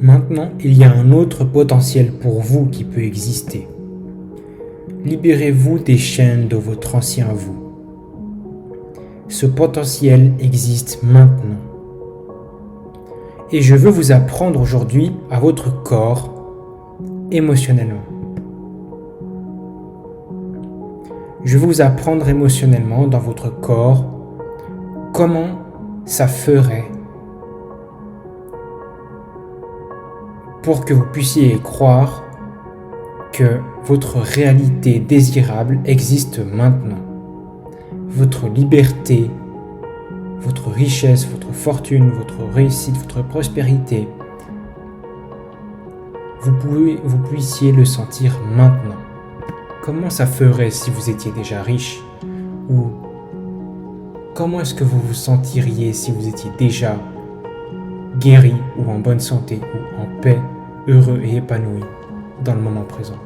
Maintenant, il y a un autre potentiel pour vous qui peut exister. Libérez-vous des chaînes de votre ancien vous. Ce potentiel existe maintenant. Et je veux vous apprendre aujourd'hui à votre corps émotionnellement. Je veux vous apprendre émotionnellement dans votre corps comment ça ferait pour que vous puissiez croire que votre réalité désirable existe maintenant. Votre liberté, votre richesse, votre fortune, votre réussite, votre prospérité, vous puissiez le sentir maintenant. Comment ça ferait si vous étiez déjà riche? Ou comment est-ce que vous vous sentiriez si vous étiez déjà guéri ou en bonne santé ou en paix, heureux et épanoui dans le moment présent?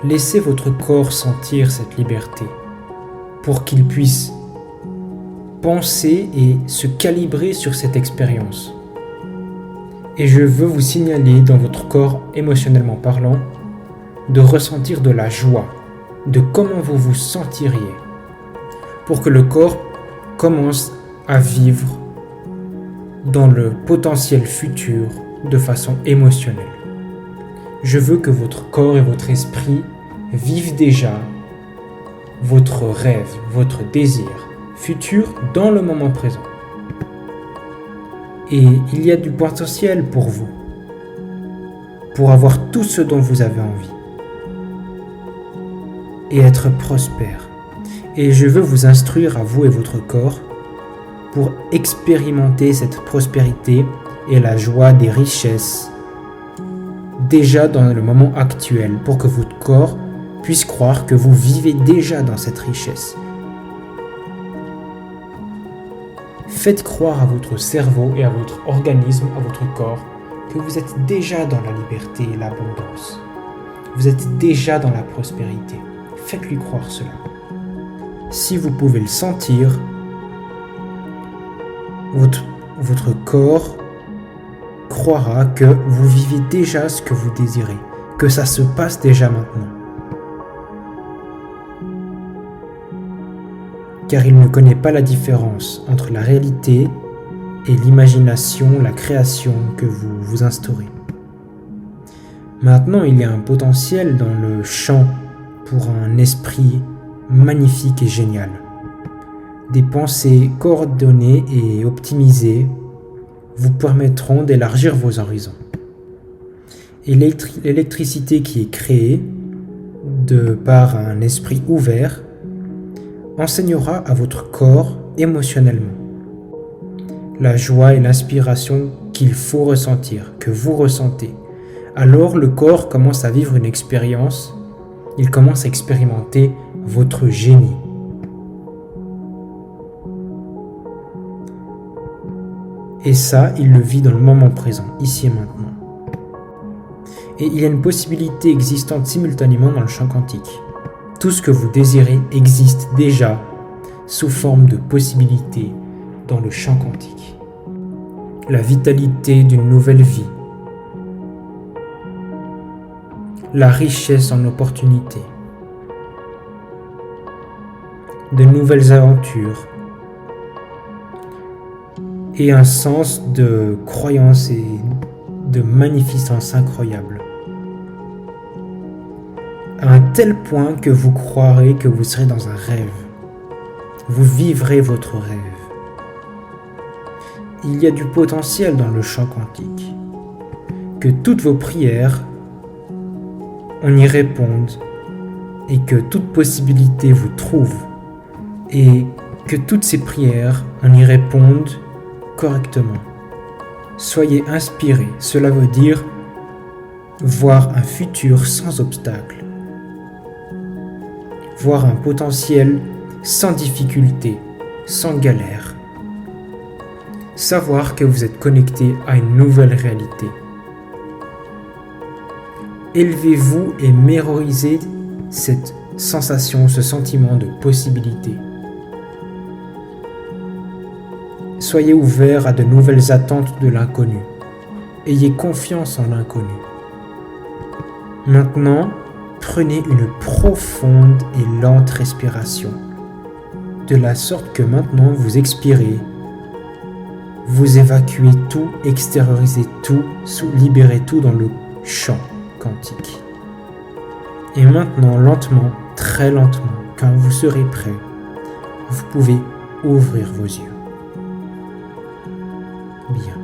Laissez votre corps sentir cette liberté pour qu'il puisse penser et se calibrer sur cette expérience. Et je veux vous signaler dans votre corps, émotionnellement parlant, de ressentir de la joie, de comment vous vous sentiriez, pour que le corps commence à vivre dans le potentiel futur de façon émotionnelle. Je veux que votre corps et votre esprit vivent déjà votre rêve, votre désir futur dans le moment présent. Et il y a du potentiel pour vous, pour avoir tout ce dont vous avez envie et être prospère. Et je veux vous instruire à vous et votre corps pour expérimenter cette prospérité et la joie des richesses déjà dans le moment actuel, pour que votre corps puisse croire que vous vivez déjà dans cette richesse. Faites croire à votre cerveau et à votre organisme, à votre corps, que vous êtes déjà dans la liberté et l'abondance. Vous êtes déjà dans la prospérité. Faites-lui croire cela. Si vous pouvez le sentir, votre corps croira que vous vivez déjà ce que vous désirez, que ça se passe déjà maintenant. Car il ne connaît pas la différence entre la réalité et l'imagination, la création que vous instaurez. Maintenant, il y a un potentiel dans le champ pour un esprit magnifique et génial. Des pensées coordonnées et optimisées vous permettront d'élargir vos horizons. Et l'électricité qui est créée de par un esprit ouvert enseignera à votre corps émotionnellement la joie et l'inspiration qu'il faut ressentir, que vous ressentez. Alors le corps commence à vivre une expérience, il commence à expérimenter votre génie. Et ça, il le vit dans le moment présent, ici et maintenant. Et il y a une possibilité existante simultanément dans le champ quantique. Tout ce que vous désirez existe déjà sous forme de possibilités dans le champ quantique. La vitalité d'une nouvelle vie. La richesse en opportunités. De nouvelles aventures. Et un sens de croyance et de magnificence incroyable. À un tel point que vous croirez que vous serez dans un rêve. Vous vivrez votre rêve. Il y a du potentiel dans le champ quantique. Que toutes vos prières, on y réponde et que toute possibilité vous trouve et que toutes ces prières, on y réponde correctement. Soyez inspirés, cela veut dire voir un futur sans obstacle. Voir un potentiel sans difficulté, sans galère. Savoir que vous êtes connecté à une nouvelle réalité. Élevez-vous et mémorisez cette sensation, ce sentiment de possibilité. Soyez ouverts à de nouvelles attentes de l'inconnu. Ayez confiance en l'inconnu. Maintenant, prenez une profonde et lente respiration, de la sorte que maintenant vous expirez, vous évacuez tout, extériorisez tout, libérez tout dans le champ quantique. Et maintenant, lentement, très lentement, quand vous serez prêt, vous pouvez ouvrir vos yeux. Bien.